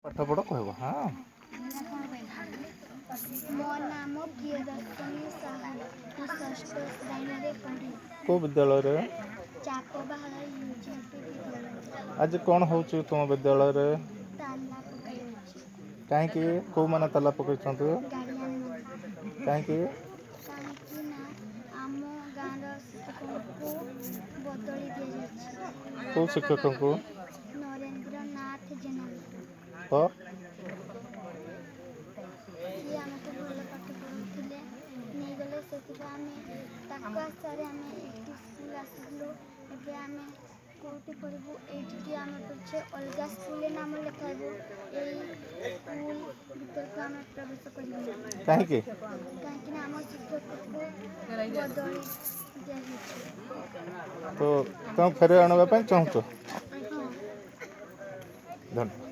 पाठ पढ़ कह हाँ मो नाम प्रियदर्शनी साहू षष्ठ श्रेणी पढ़े को विद्यालय रे चाकबाहा यूजीपी विद्यालय। आज कौन हो तुम विद्यालय रे ताला पकाई कहीं कौ मैंने ताला पकड़ गार्डियन कहीं कहीं ना आम गाँव शिक्षकों बदली दि कौ शिक्षक को नरेंद्र नाथ जेना तो सी आमको भल पाठ पढ़ुले नहीं गले से आम आशारे आम ये स्कूल आसलु एवं आम कौटी पढ़ू ये आम पछे अलग स्कूल नाम लिखाबू यही स्कूल भर को आम प्रवेश कर कहीं आम शिक्षक को बदली तो तुम फेरे आने चाहूँ धन्यवाद।